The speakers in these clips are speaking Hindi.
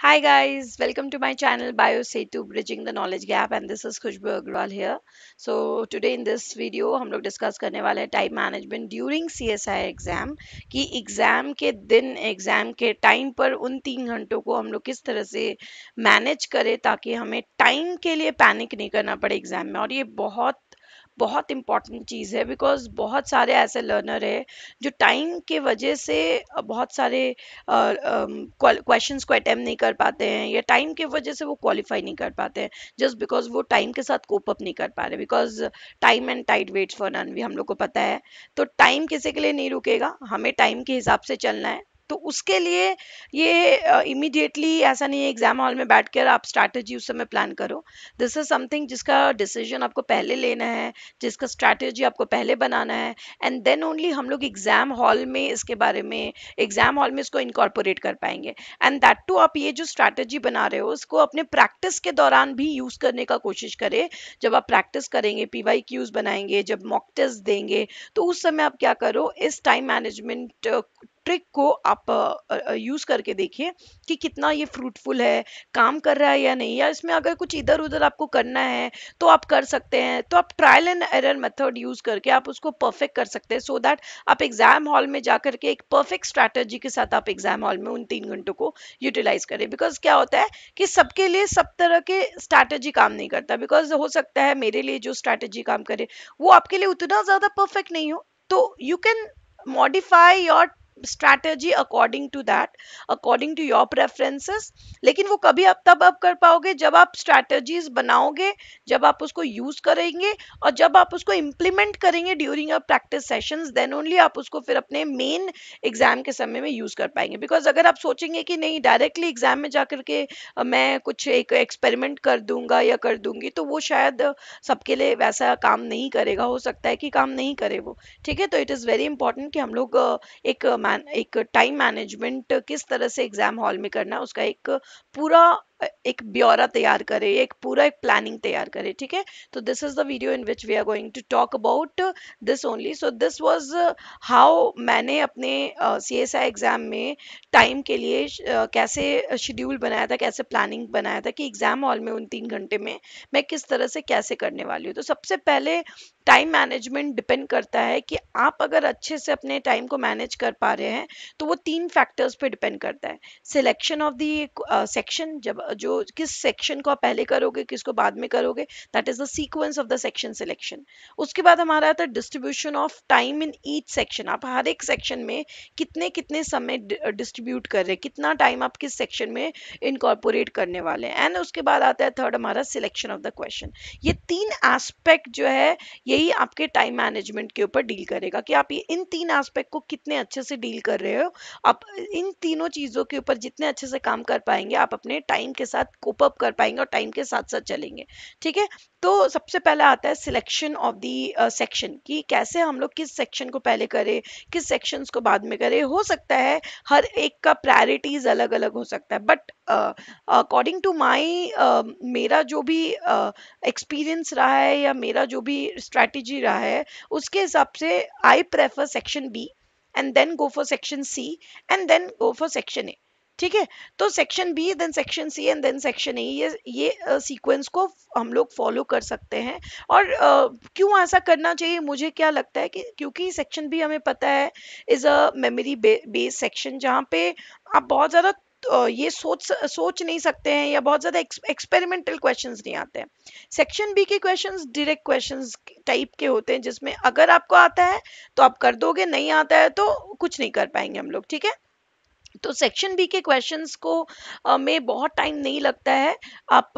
Hi guys, welcome to my channel BioSetu Bridging the Knowledge Gap and this is Khushbu Agrawal here. So today in this video हम लोग डिस्कस करने वाले हैं time management during CSI exam कि एग्जाम के दिन एग्जाम के टाइम पर उन 3 घंटों को हम लोग किस तरह से मैनेज करें ताकि हमें टाइम के लिए पैनिक नहीं करना पड़े एग्जाम में। और ये बहुत बहुत इंपॉर्टेंट चीज़ है बिकॉज बहुत सारे ऐसे लर्नर है जो टाइम के वजह से बहुत सारे क्वेश्चंस को अटेम्प्ट नहीं कर पाते हैं या टाइम की वजह से वो क्वालिफाई नहीं कर पाते हैं जस्ट बिकॉज वो टाइम के साथ कोप अप नहीं कर पा रहे because time and tide waits for none भी हम लोग को पता है। तो टाइम किसी के लिए नहीं रुकेगा, हमें टाइम के हिसाब से चलना है। तो उसके लिए ये इमीडिएटली ऐसा नहीं है एग्जाम हॉल में बैठकर आप स्ट्रैटेजी उस समय प्लान करो। दिस इज समथिंग जिसका डिसीजन आपको पहले लेना है, जिसका स्ट्रैटेजी आपको पहले बनाना है एंड देन ओनली हम लोग एग्जाम हॉल में इसके बारे में एग्जाम हॉल में इसको इनकॉर्पोरेट कर पाएंगे। एंड दैट टू आप ये जो स्ट्रैटेजी बना रहे हो उसको अपने प्रैक्टिस के दौरान भी यूज करने का कोशिश करें। जब आप प्रैक्टिस करेंगे, पीवाई क्यूज बनाएंगे, जब मॉक टेस्ट देंगे, तो उस समय आप क्या करो, इस टाइम मैनेजमेंट ट्रिक को आप यूज करके देखिए कि कितना ये फ्रूटफुल है, काम कर रहा है या नहीं, या इसमें अगर कुछ इधर उधर आपको करना है तो आप कर सकते हैं। तो आप trial and error method use करके आप उसको परफेक्ट कर सकते हैं सो दैट आप एग्जाम हॉल में जाकर के एक परफेक्ट स्ट्रैटेजी के साथ आप एग्जाम हॉल में उन 3 घंटों को यूटिलाइज करें। बिकॉज क्या होता है कि सबके लिए सब तरह के स्ट्रैटेजी काम नहीं करता। बिकॉज हो सकता है मेरे लिए जो स्ट्रैटेजी काम करे वो आपके लिए उतना ज्यादा परफेक्ट नहीं हो, तो you can modify your strategy according to that, according to your preferences। लेकिन वो कभी आप तब आप कर पाओगे जब आप स्ट्रैटेजीज बनाओगे, जब आप उसको यूज करेंगे और जब आप उसको इम्प्लीमेंट करेंगे during your practice sessions, then only आप उसको फिर अपने मेन एग्जाम के समय में यूज कर पाएंगे। बिकॉज अगर आप सोचेंगे कि नहीं डायरेक्टली एग्जाम में जाकर के मैं कुछ एक एक्सपेरिमेंट कर दूंगा या कर दूंगी, तो वो शायद सबके लिए वैसा काम नहीं करेगा, हो सकता है कि काम नहीं करे वो। ठीक है, तो इट इज़ वेरी इंपॉर्टेंट कि हम लोग एक टाइम मैनेजमेंट किस तरह से एग्जाम हॉल में करना है उसका एक पूरा एक ब्यौरा तैयार करें, एक पूरा एक प्लानिंग तैयार करें। ठीक है, तो this is the video in which we are going to talk about this only. So this was how मैंने अपने सीएसआई एग्जाम में टाइम के लिए कैसे शेड्यूल बनाया था, कैसे प्लानिंग बनाया था कि एग्जाम हॉल में उन 3 घंटे में मैं किस तरह से कैसे करने वाली हूँ। तो सबसे पहले टाइम मैनेजमेंट डिपेंड करता है कि आप अगर अच्छे से अपने टाइम को मैनेज कर पा रहे हैं, तो वो 3 फैक्टर्स पे डिपेंड करता है। सिलेक्शन ऑफ दी सेक्शन, जब जो किस सेक्शन को आप पहले करोगे किसको बाद में करोगे, that is the sequence of the section selection. उसके बाद हमारा आता है distribution of time in each section, आप हर एक सेक्शन में कितने कितने समय डिस्ट्रीब्यूट कर रहे हैं, कितना टाइम आप किस सेक्शन में इनकॉर्पोरेट करने वाले हैं। एंड उसके बाद आता है थर्ड हमारा सिलेक्शन ऑफ द क्वेश्चन। ये 3 एस्पेक्ट जो है यही आपके टाइम मैनेजमेंट के ऊपर डील करेगा कि आप ये इन 3 एस्पेक्ट को कितने अच्छे से डील कर रहे हो। आप इन तीनों चीजों के ऊपर जितने अच्छे से काम कर पाएंगे आप अपने टाइम के साथ कोप अप कर पाएंगे और टाइम के साथ साथ चलेंगे। ठीक है, तो सबसे पहला आता है सिलेक्शन ऑफ दी सेक्शन कि कैसे हम लोग किस सेक्शन को पहले करें, किस सेक्शंस को बाद में करें। हो सकता है हर एक का प्रायोरिटीज अलग अलग हो सकता है, बट अकॉर्डिंग टू माई मेरा जो भी एक्सपीरियंस रहा है या मेरा जो भी स्ट्रैटेजी रहा है उसके हिसाब से I prefer section B and then go for section C and then go for section A. ठीक है, तो section B then section C and then section A, ये सीक्वेंस को हम लोग फॉलो कर सकते हैं। और क्यों ऐसा करना चाहिए, मुझे क्या लगता है कि क्योंकि सेक्शन बी हमें पता है is a memory based section जहाँ पे आप बहुत ज़्यादा ये सोच नहीं सकते हैं या बहुत ज़्यादा एक्सपेरिमेंटल क्वेश्चंस नहीं आते हैं। सेक्शन बी के क्वेश्चंस डायरेक्ट क्वेश्चंस टाइप के होते हैं जिसमें अगर आपको आता है तो आप कर दोगे, नहीं आता है तो कुछ नहीं कर पाएंगे हम लोग। ठीक है, तो सेक्शन बी के क्वेश्चंस को में बहुत टाइम नहीं लगता है। आप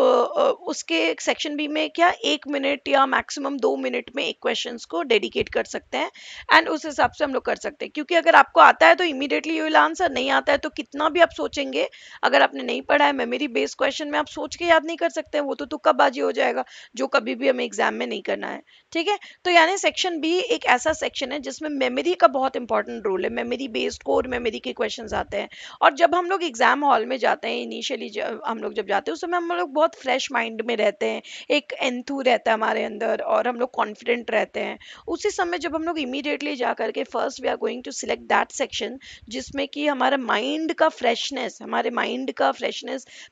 उसके सेक्शन बी में क्या 1 मिनट या मैक्सिमम 2 मिनट में एक क्वेश्चंस को डेडिकेट कर सकते हैं एंड उस हिसाब से हम लोग कर सकते हैं। क्योंकि अगर आपको आता है तो इमीडिएटली यू विल आंसर, नहीं आता है तो कितना भी आप सोचेंगे, अगर आपने नहीं पढ़ा है मेमोरी बेस्ड क्वेश्चन में आप सोच के याद नहीं कर सकते हैं, वो तो तुक्काबाजी हो जाएगा जो कभी भी हमें एग्जाम में नहीं करना है। ठीक है, तो यानी सेक्शन बी एक ऐसा सेक्शन है जिसमें मेमोरी का बहुत इंपॉर्टेंट रोल है, मेमोरी बेस्ड कोर मेमोरी के क्वेश्चंस आते हैं। हैं। और जब हम लोग एग्जाम हॉल में जाते हैं इनिशियली, हम लोग जब जाते हैं उस समय हम लोग बहुत फ्रेश माइंड में रहते हैं, एक एंथू रहता है हमारे अंदर और हम लोग कॉन्फिडेंट रहते हैं। उसी समय जब हम लोग इमीडिएटली जा करके first we are going to select that section जिसमें कि हमारे माइंड का freshness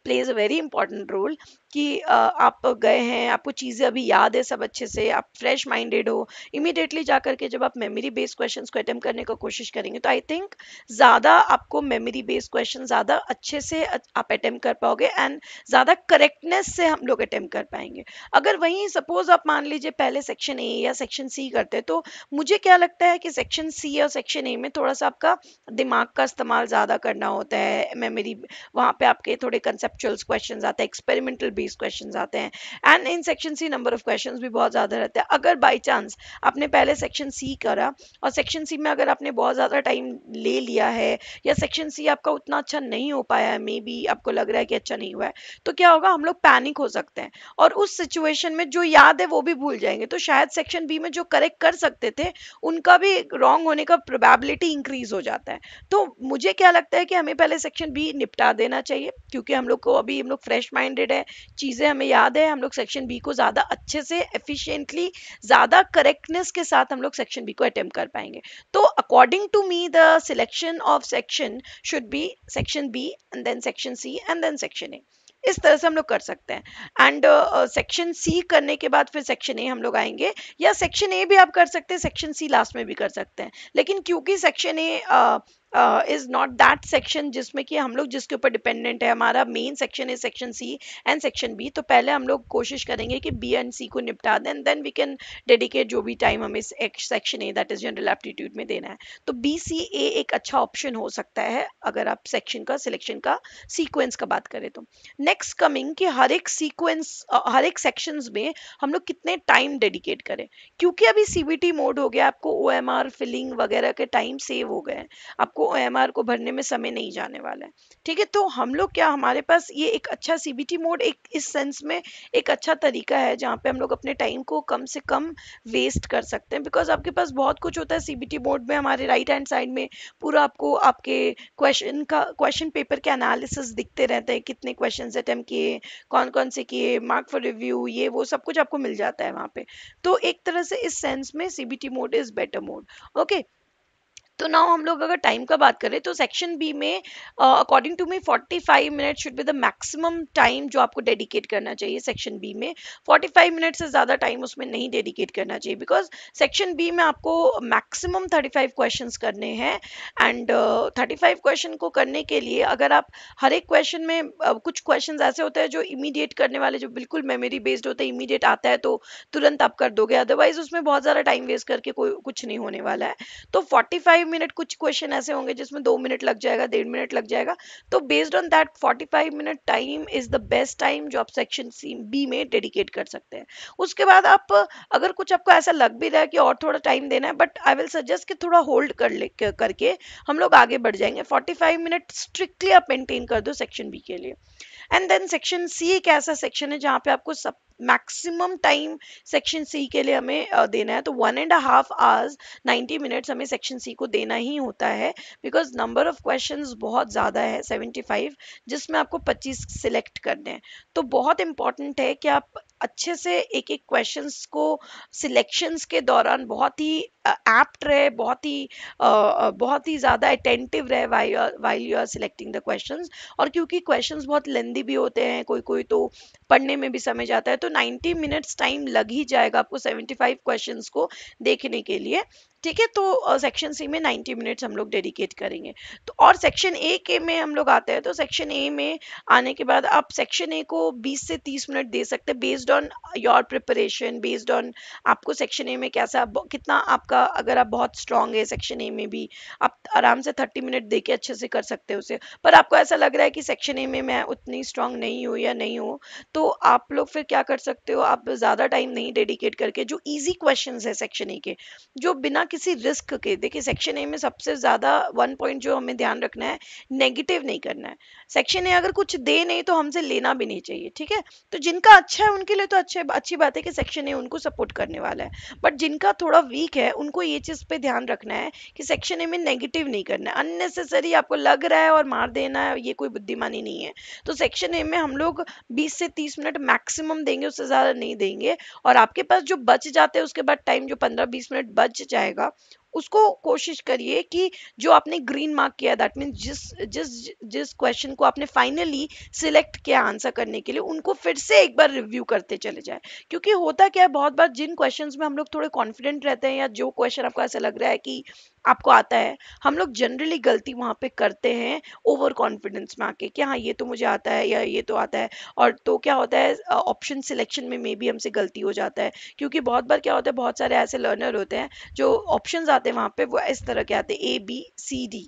plays a very important role, कि आप गए हैं, आपको चीज़ें अभी याद है सब अच्छे से, आप फ्रेश माइंडेड हो, इमीडिएटली जा करके जब आप मेमोरी बेस्ड क्वेश्चंस को अटेम्प्ट करने की कोशिश करेंगे तो आई थिंक ज़्यादा आपको मेमोरी बेस्ड क्वेश्चन ज़्यादा अच्छे से आप अटेम्प्ट कर पाओगे एंड ज़्यादा करेक्टनेस से हम लोग अटेम्प्ट कर पाएंगे। अगर वहीं सपोज आप मान लीजिए पहले सेक्शन ए या सेक्शन सी करते हैं, तो मुझे क्या लगता है कि सेक्शन सी और सेक्शन ए में थोड़ा सा आपका दिमाग का इस्तेमाल ज़्यादा करना होता है, मेमोरी वहाँ पे आपके थोड़े कंसेप्चुअल क्वेश्चन आते हैं, एक्सपेरिमेंटल बेस्ड क्वेश्चन आते हैं, and in section C number of question भी बहुत ज़्यादा रहते हैं। अगर बाई चांस आपने पहले सेक्शन सी करा और सेक्शन सी में अगर आपने बहुत ज़्यादा टाइम ले लिया है या सेक्शन सी आपका उतना अच्छा नहीं हो पाया है, मे बी आपको लग रहा है कि अच्छा नहीं हुआ है, तो क्या होगा, हम लोग पैनिक हो सकते हैं और उस सिचुएशन में जो याद है वो भी भूल जाएंगे। तो शायद सेक्शन बी में जो करेक्ट कर सकते थे उनका भी रॉन्ग होने का प्रोबेबिलिटी इंक्रीज हो जाता है। तो मुझे क्या लगता है कि हमें पहले सेक्शन बी निपटा देना चाहिए, क्योंकि हम लोग को अभी हम लोग फ्रेश माइंडेड है, चीज़ें हमें याद है, हम लोग सेक्शन बी को ज़्यादा अच्छे से एफिशिएंटली ज़्यादा करेक्टनेस के साथ हम लोग सेक्शन बी को अटेम्प्ट कर पाएंगे। तो according to me the selection of section should be section B and then section C and then section A. इस तरह से हम लोग कर सकते हैं। एंड सेक्शन सी करने के बाद फिर सेक्शन ए हम लोग आएंगे, या सेक्शन ए भी आप कर सकते हैं, सेक्शन सी लास्ट में भी कर सकते हैं। लेकिन क्योंकि section A is not that section जिसमें कि हम लोग जिसके ऊपर डिपेंडेंट है, हमारा मेन सेक्शन है section C and section B, तो पहले हम लोग कोशिश करेंगे कि बी एंड सी को निपटा दें, देन वी कैन डेडिकेट जो भी टाइम हमें section A that is general aptitude में देना है। तो बी सी ए एक अच्छा ऑप्शन हो सकता है अगर आप सेक्शन का सिलेक्शन का सीक्वेंस का बात करें तो। नेक्स्ट कमिंग कि हर एक सीक्वेंस हर एक सेक्शंस में हम लोग कितने टाइम डेडिकेट करें, क्योंकि अभी सीबीटी मोड हो गया, आपको ओएमआर फिलिंग वगैरह के टाइम सेव हो गए हैं, आपको ओएमआर को भरने में समय नहीं जाने वाला है। ठीक है, तो हम लोग क्या, हमारे पास ये एक अच्छा सीबीटी मोड एक इस सेंस में एक अच्छा तरीका है जहाँ पे हम लोग अपने टाइम को कम से कम वेस्ट कर सकते हैं, बिकॉज आपके पास बहुत कुछ होता है सीबीटी मोड में। हमारे राइट हैंड साइड में पूरा आपको आपके क्वेश्चन पेपर के एनालिसिस दिखते रहते हैं, कितने क्वेश्चन अटेम्प्ट किए, कौन कौन से किए, मार्क फॉर रिव्यू, ये वो सब कुछ आपको मिल जाता है वहाँ पे। तो एक तरह से इस सेंस में CBT mode is better mode. Okay, तो नाउ हम लोग अगर टाइम का बात करें तो सेक्शन बी में according to me 45 minute should be the maximum time जो आपको डेडिकेट करना चाहिए सेक्शन बी में। 45 मिनट से ज़्यादा टाइम उसमें नहीं डेडिकेट करना चाहिए, बिकॉज सेक्शन बी में आपको मैक्सिमम 35 क्वेश्चंस करने हैं। एंड 35 क्वेश्चन को करने के लिए अगर आप हर एक क्वेश्चन में कुछ क्वेश्चन ऐसे होते हैं जो इमीडिएट करने वाले, जो बिल्कुल मेमोरी बेस्ड होते हैं, इमीडिएट आता है तो तुरंत आप कर दोगे, अदरवाइज उसमें बहुत ज़्यादा टाइम वेस्ट करके कोई कुछ नहीं होने वाला है। तो 45 मिनट, कुछ क्वेश्चन ऐसे होंगे जिसमें 2 मिनट लग जाएगा, 1.5 मिनट लग जाएगा, तो based on that 45 minute time is the best time जो आप सेक्शन सी बी में डेडिकेट कर सकते हैं। उसके बाद आप अगर कुछ आपको ऐसा लग भी रहा है कि और थोड़ा टाइम देना है, बट आई विल सजेस्ट कि थोड़ा होल्ड करके हम लोग आगे बढ़ जाएंगे। 45 मिनट स्ट्रिक्टली आप मेंटेन कर दो सेक्शन बी के लिए। एंड देन सेक्शन सी एक ऐसा सेक्शन है जहाँ पे आपको सब मैक्सिमम टाइम सेक्शन सी के लिए हमें देना है, तो 1.5 आवर्स 90 मिनट्स हमें सेक्शन सी को देना ही होता है, बिकॉज नंबर ऑफ क्वेश्चंस बहुत ज़्यादा है 75, जिसमें आपको 25 सिलेक्ट करने हैं। तो बहुत इंपॉर्टेंट है कि आप अच्छे से एक एक क्वेश्चंस को सिलेक्शंस के दौरान बहुत ही एप्ट रहे, बहुत ही ज़्यादा अटेंटिव रहे while you are selecting the questions. और क्योंकि क्वेश्चंस बहुत लेंदी भी होते हैं, कोई कोई तो पढ़ने में भी समय जाता है, तो 90 मिनट्स टाइम लग ही जाएगा आपको 75 क्वेश्चंस को देखने के लिए। ठीक है, तो सेक्शन सी में 90 मिनट्स हम लोग डेडिकेट करेंगे। तो और सेक्शन ए के में हम लोग आते हैं, तो सेक्शन ए में आने के बाद आप सेक्शन ए को 20 से 30 मिनट दे सकते हैं, based on your preparation, based on आपको सेक्शन ए में कैसा कितना आपका, अगर आप बहुत स्ट्रांग है सेक्शन ए में भी आप आराम से 30 मिनट दे के अच्छे से कर सकते हो उसे। पर आपको ऐसा लग रहा है कि सेक्शन ए में मैं उतनी स्ट्रांग नहीं हूँ या नहीं हूँ, तो आप लोग फिर क्या कर सकते हो, आप ज़्यादा टाइम नहीं डेडिकेट करके जो इजी क्वेश्चंस है सेक्शन ए के, जो बिना किसी रिस्क के, देखिए सेक्शन ए में सबसे ज्यादा वन पॉइंट जो हमें ध्यान रखना है, नेगेटिव नहीं करना है। सेक्शन ए अगर कुछ दे नहीं तो हमसे लेना भी नहीं चाहिए, ठीक है। तो जिनका अच्छा है उनके लिए तो अच्छी बात है कि सेक्शन ए उनको सपोर्ट करने वाला है, बट जिनका थोड़ा वीक है उनको ये चीज पे ध्यान रखना है कि सेक्शन ए में नेगेटिव नहीं करना है, अननेसेसरी आपको लग रहा है और मार देना है, ये कोई बुद्धिमानी नहीं है। तो सेक्शन ए में हम लोग 20 से 30 मिनट मैक्सिमम देंगे, उससे ज्यादा नहीं देंगे। और आपके पास जो बच जाते हैं उसके बाद टाइम जो 15-20 मिनट बच जाएगा, उसको कोशिश करिए कि जो आपने ग्रीन मार्क किया, दैट मीन जिस जिस जिस क्वेश्चन को आपने फाइनली सिलेक्ट किया आंसर करने के लिए, उनको फिर से एक बार रिव्यू करते चले जाए। क्योंकि होता क्या है, बहुत बार जिन क्वेश्चंस में हम लोग थोड़े कॉन्फिडेंट रहते हैं, या जो क्वेश्चन आपको ऐसा लग रहा है कि आपको आता है, हम लोग जनरली गलती वहां पे करते हैं ओवर कॉन्फिडेंस में आके कि हाँ ये तो मुझे आता है या ये तो आता है। और तो क्या होता है, ऑप्शन सिलेक्शन में मे बी हमसे गलती हो जाता है। क्योंकि बहुत बार क्या होता है, बहुत सारे ऐसे लर्नर होते हैं जो ऑप्शंस आते हैं वहां पे वो इस तरह के आते हैं, ABCD,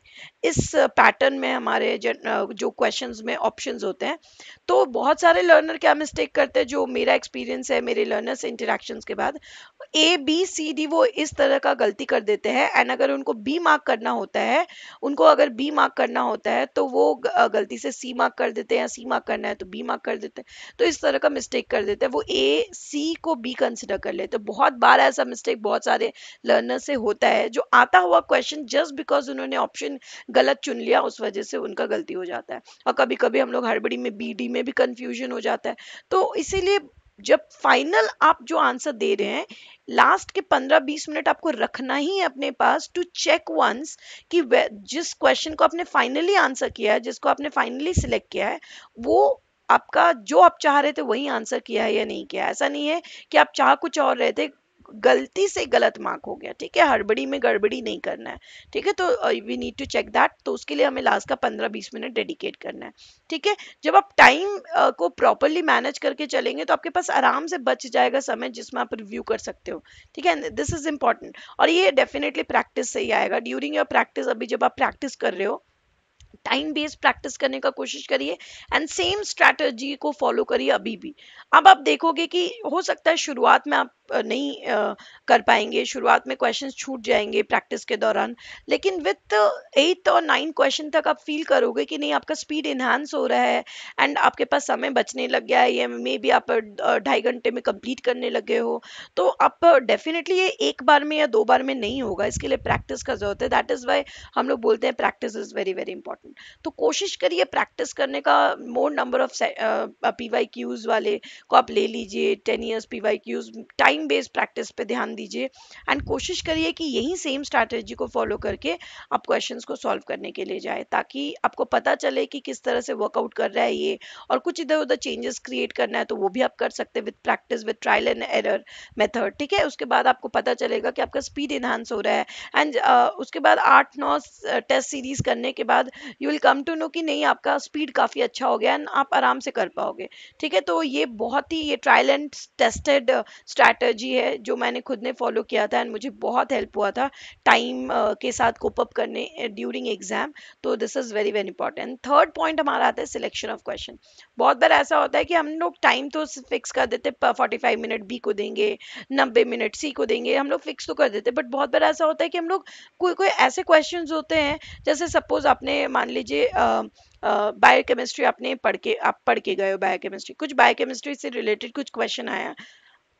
इस पैटर्न में हमारे जो क्वेश्चंस में ऑप्शंस होते हैं। तो बहुत सारे लर्नर क्या मिस्टेक करते हैं, जो मेरा एक्सपीरियंस है मेरे लर्नर से इंटरेक्शंस के बाद, ABCD वो इस तरह का गलती कर देते हैं। एंड अगर उनको बी मार्क करना होता है, उनको अगर बी मार्क करना होता है तो वो गलती से सी मार्क कर देते हैं, या सी मार्क करना है तो बी मार्क कर देते हैं। तो इस तरह का मिस्टेक कर देते हैं, वो AC को बी कंसिडर कर लेते हैं। बहुत बार ऐसा मिस्टेक बहुत सारे लर्नर से होता है, जो आता हुआ क्वेश्चन जस्ट बिकॉज उन्होंने ऑप्शन गलत चुन लिया उस वजह से उनका गलती हो जाता है। और कभी कभी हम लोग हड़बड़ी में BD में भी कंफ्यूजन हो जाता है। तो इसीलिए जब फाइनल आप जो आंसर दे रहे हैं, लास्ट के 15-20 मिनट आपको रखना ही है अपने पास टू चेक वंस कि जिस क्वेश्चन को आपने फाइनली आंसर किया है, जिसको आपने फाइनली सिलेक्ट किया है, वो आपका जो आप चाह रहे थे वही आंसर किया है या नहीं किया है। ऐसा नहीं है कि आप चाह कुछ और रहे थे, गलती से गलत मार्क हो गया, ठीक है। हड़बड़ी में गड़बड़ी नहीं करना है, ठीक है। तो we need to check that, तो उसके लिए हमें लास्ट का 15-20 मिनट डेडिकेट करना है, ठीक है। जब आप टाइम को प्रॉपरली मैनेज करके चलेंगे तो आपके पास आराम से बच जाएगा समय जिसमें आप रिव्यू कर सकते हो, ठीक है। दिस इज इंपॉर्टेंट, और ये डेफिनेटली प्रैक्टिस से ही आएगा। ड्यूरिंग योर प्रैक्टिस, अभी जब आप प्रैक्टिस कर रहे हो, टाइम बेस्ड प्रैक्टिस करने का कोशिश करिए, एंड सेम स्ट्रैटेजी को फॉलो करिए अभी भी। अब आप देखोगे कि हो सकता है शुरुआत में आप नहीं कर पाएंगे, शुरुआत में क्वेश्चंस छूट जाएंगे प्रैक्टिस के दौरान, लेकिन विथ 8 और 9 क्वेश्चन तक आप फील करोगे कि नहीं, आपका स्पीड इन्हांस हो रहा है, एंड आपके पास समय बचने लग गया है, या मे बी आप 2.5 घंटे में कंप्लीट करने लगे हो। तो आप डेफिनेटली ये एक बार में या 2 बार में नहीं होगा, इसके लिए प्रैक्टिस का जरूरत है। दैट इज वाई हम लोग बोलते हैं practice is very very important. तो कोशिश करिए प्रैक्टिस करने का, मोर नंबर ऑफ PYQs वाले को आप ले लीजिए, 10 years PYQs, time based practice पे ध्यान दीजिए, एंड कोशिश करिए कि यही सेम स्ट्रैटेजी को फॉलो करके आप क्वेश्चंस को सॉल्व करने के लिए जाए, ताकि आपको पता चले कि किस तरह से वर्कआउट कर रहा है ये, और कुछ इधर उधर चेंजेस क्रिएट करना है तो वो भी आप कर सकते हैं with practice, with trial and error method, ठीक है। उसके बाद आपको पता चलेगा कि आपका स्पीड इनहांस हो रहा है, एंड उसके बाद 8-9 टेस्ट सीरीज करने के बाद you will come to know कि नहीं, आपका स्पीड काफी अच्छा हो गया एंड आप आराम से कर पाओगे, ठीक है। तो ये बहुत ही, ये ट्रायल एंड टेस्टेड स्ट्रैटेजी है जो मैंने खुद ने फॉलो किया था, एंड मुझे बहुत हेल्प हुआ था टाइम के साथ कोप अप करने ड्यूरिंग एग्जाम। तो this is very very important. Third point हमारा आता है सिलेक्शन ऑफ क्वेश्चन। बहुत बार ऐसा होता है कि हम लोग टाइम तो फिक्स कर देते, 45 मिनट बी को देंगे, 90 मिनट सी को देंगे, हम लोग फिक्स तो कर देते, बट बहुत बार ऐसा होता है कि हम लोग कोई कोई ऐसे क्वेश्चंस होते हैं, जैसे सपोज आपने मान लीजिए बायोकेमिस्ट्री आपने पढ़ के गए हो, बायोकेमिस्ट्री, कुछ बायोकेमिस्ट्री से रिलेटेड कुछ क्वेश्चन आया,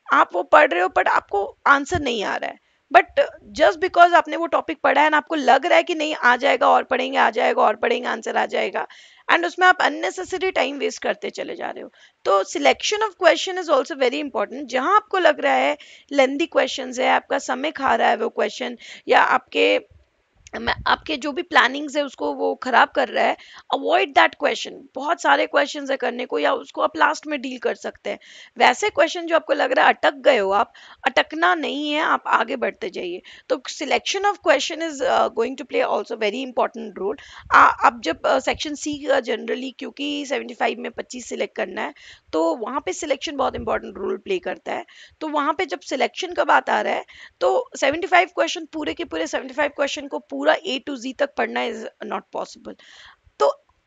आप वो पढ़ रहे हो बट आपको आंसर नहीं आ रहा है, बट जस्ट बिकॉज आपने वो टॉपिक पढ़ा है ना, आपको लग रहा है कि नहीं आ जाएगा और पढ़ेंगे, आ जाएगा और पढ़ेंगे, आंसर आ जाएगा, एंड उसमें आप अननेसेसरी टाइम वेस्ट करते चले जा रहे हो। तो selection of question is also very important. जहां आपको लग रहा है लेंदी क्वेश्चन है, आपका समय खा रहा है वो क्वेश्चन, या आपके जो भी प्लानिंग्स है उसको वो खराब कर रहा है, अवॉइड दैट क्वेश्चन। बहुत सारे क्वेश्चंस है करने को, या उसको आप लास्ट में डील कर सकते हैं। वैसे क्वेश्चन जो आपको लग रहा है अटक गए हो आप, अटकना नहीं है, आप आगे बढ़ते जाइए। तो selection of question is going to play also very important role. अब जब सेक्शन सी जनरली, क्योंकि 75 में 25 सिलेक्ट करना है, तो वहां पे सिलेक्शन बहुत इंपॉर्टेंट रोल प्ले करता है। तो वहां पे जब सिलेक्शन का बात आ रहा है, तो 75 क्वेश्चन, पूरे के पूरे 75 क्वेश्चन को पूरा A to Z तक पढ़ना इज नॉट पॉसिबल। तो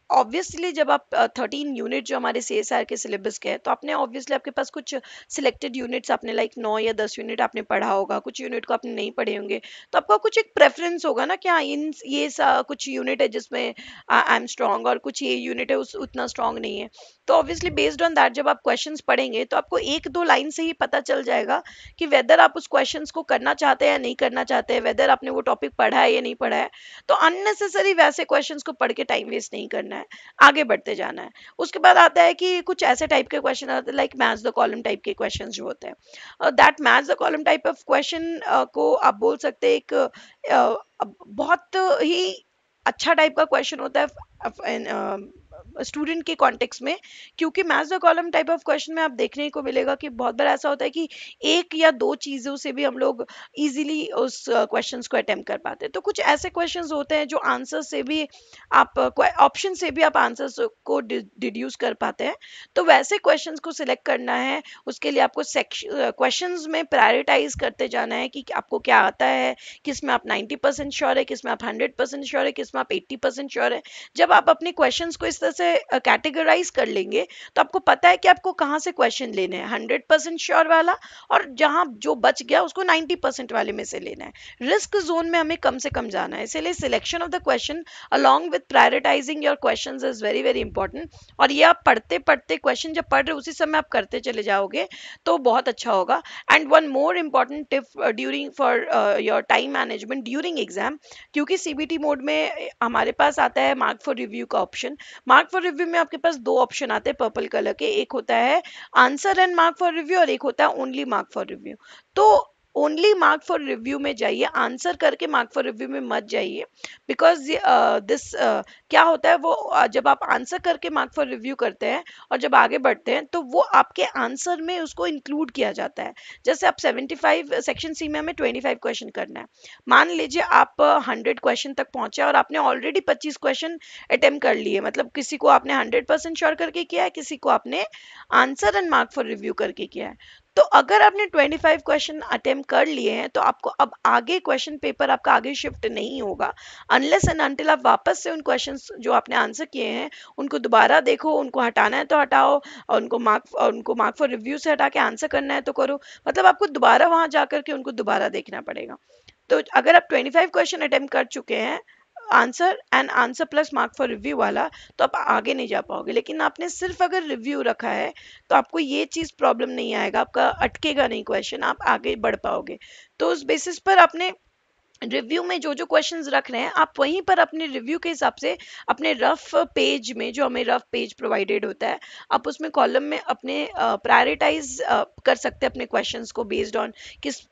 ऑब्वियसली जब आप 13 यूनिट जो हमारे CSR के सिलेबस के हैं, तो आपने ऑब्वियसली आपके पास कुछ सिलेक्टेड यूनिट्स आपने लाइक 9 या 10 यूनिट आपने पढ़ा होगा, कुछ यूनिट को आपने नहीं पढ़े होंगे। तो आपका कुछ एक प्रेफरेंस होगा ना कि हाँ इन ये कुछ यूनिट है जिसमें आई एम स्ट्रांग, और कुछ ये यूनिट है उस उतना स्ट्रांग नहीं है। तो ऑब्वियसली बेस्ड ऑन दैट जब आप क्वेश्चंस पढ़ेंगे तो आपको एक दो लाइन से ही पता चल जाएगा कि वेदर आप उस क्वेश्चंस को करना चाहते हैं या नहीं करना चाहते हैं, वेदर आपने वो टॉपिक पढ़ा है या नहीं पढ़ा है। तो अननेसेसरी वैसे क्वेश्चंस को पढ़ के टाइम वेस्ट नहीं करना है, आगे बढ़ते जाना है। उसके बाद आता है कि कुछ ऐसे टाइप के क्वेश्चन आते हैं like match the column type के क्वेश्चंस जो होते हैं, that match the column type of question को आप बोल सकते हैं एक बहुत ही अच्छा टाइप का क्वेश्चन होता है स्टूडेंट के कॉन्टेक्स्ट में। क्योंकि match the column type of question में आप देखने को मिलेगा कि बहुत बार ऐसा होता है कि एक या दो चीजों से भी हम लोग इजीली उस क्वेश्चंस को अटेम्प्ट कर पाते हैं। तो कुछ ऐसे क्वेश्चंस होते हैं जो आंसर से भी आप ऑप्शन से भी आप आंसर्स को डिड्यूस कर पाते हैं। तो वैसे क्वेश्चंस को सिलेक्ट करना है, उसके लिए आपको क्वेश्चंस में प्रायोरिटाइज करते जाना है कि आपको क्या आता है, किस में आप 90% श्योर है, किस में आप 100% श्योर है, किस में आप 80% श्योर है। जब आप अपने क्वेश्चंस को इस तरह से कैटेगराइज कर लेंगे तो आपको पता है कि आपको कहाँ से क्वेश्चन लेने हैं, 100% श्योर वाला, और जहां जो बच गया उसको 90% वाले में से लेना है। रिस्क जोन में हमें कम से कम जाना है, इसलिए selection of the question along with prioritizing your questions is very very important। और ये आप पढ़ते पढ़ते क्वेश्चन जब पढ़ रहे उसी समय आप करते चले जाओगे तो बहुत अच्छा होगा। And one more important tip during for your time management during exam, क्योंकि CBT मोड में हमारे पास आता है मार्क फॉर रिव्यू का ऑप्शन। मार्क फॉर रिव्यू में आपके पास दो ऑप्शन आते हैं पर्पल कलर के, एक होता है answer and mark for review और एक होता है ओनली मार्क फॉर रिव्यू। तो ओनली मार्क फॉर रिव्यू में जाइए, आंसर करके मार्क फॉर रिव्यू में मत जाइए। बिकॉज दिस क्या होता है वो जब आप आंसर करके मार्क फॉर रिव्यू करते हैं और जब आगे बढ़ते हैं तो वो आपके आंसर में उसको इंक्लूड किया जाता है। जैसे आप 75 सेक्शन सी में हमें 25 क्वेश्चन करना है, मान लीजिए आप 100 क्वेश्चन तक पहुंचे और आपने ऑलरेडी 25 क्वेश्चन अटेम्प्ट कर लिए, मतलब किसी को आपने 100% श्योर करके किया है, किसी को आपने answer and mark for review करके किया है। तो अगर आपने 25 क्वेश्चन अटेम्प्ट कर लिए हैं तो आपको अब आगे क्वेश्चन पेपर आपका आगे शिफ्ट नहीं होगा अनलेस एंड अनटिल आप वापस से उन क्वेश्चंस जो आपने आंसर किए हैं उनको दोबारा देखो, उनको हटाना है तो हटाओ, और उनको मार्क फॉर रिव्यू से हटा के आंसर करना है तो करो। मतलब आपको दोबारा वहां जाकर के उनको दोबारा देखना पड़ेगा। तो अगर आप 25 क्वेश्चन अटेम्प्ट कर चुके हैं answer and answer plus mark for review वाला, तो आप आगे नहीं जा पाओगे। लेकिन आपने सिर्फ अगर रिव्यू रखा है तो आपको ये चीज प्रॉब्लम नहीं आएगा, आपका अटकेगा नहीं क्वेश्चन, आप आगे बढ़ पाओगे। तो उस बेसिस पर आपने रिव्यू में जो जो क्वेश्चंस रख रहे हैं आप वहीं पर अपने रिव्यू के हिसाब से अपने रफ पेज में, जो हमें रफ पेज प्रोवाइडेड होता है, आप उसमें कॉलम में अपने प्रायोरिटाइज कर सकते हैं अपने क्वेश्चंस को बेस्ड ऑन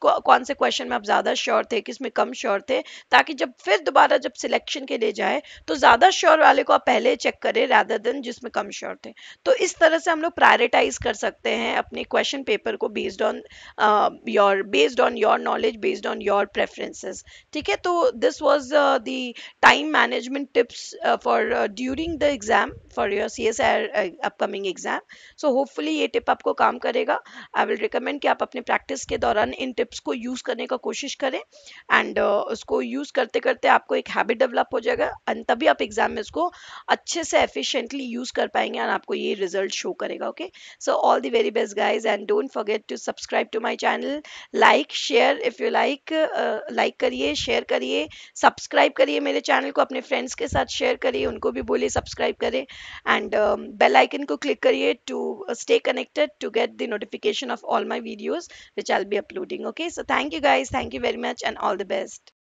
कौन से क्वेश्चन में आप ज़्यादा श्योर थे, किस में कम श्योर थे, ताकि जब फिर दोबारा जब सिलेक्शन के लिए जाए तो ज़्यादा श्योर वाले को आप पहले चेक करें रादर देन जिसमें कम श्योर थे। तो इस तरह से हम लोग प्रायोरिटाइज कर सकते हैं अपने क्वेश्चन पेपर को based on your knowledge, based on your preferences. ठीक है, तो this was the time management tips for during the exam for your CSR upcoming exam. So hopefully ये टिप आपको काम करेगा। आई विल रिकमेंड कि आप अपने प्रैक्टिस के दौरान इन टिप्स को यूज करने का कोशिश करें एंड उसको यूज करते करते आपको एक हैबिट डेवलप हो जाएगा एंड तभी आप एग्जाम में उसको अच्छे से एफिशिएंटली यूज कर पाएंगे और आपको ये रिजल्ट शो करेगा। Okay, so all the very best guys and don't forget to subscribe to my channel, like share if you like, like करिए, शेयर करिए, सब्सक्राइब करिए मेरे चैनल को, अपने फ्रेंड्स के साथ शेयर करिए, उनको भी बोलिए सब्सक्राइब करें एंड बेल आइकन को क्लिक करिए to stay connected to get the notification of all my videos which I'll be uploading. Okay, so thank you guys, thank you very much and all the best.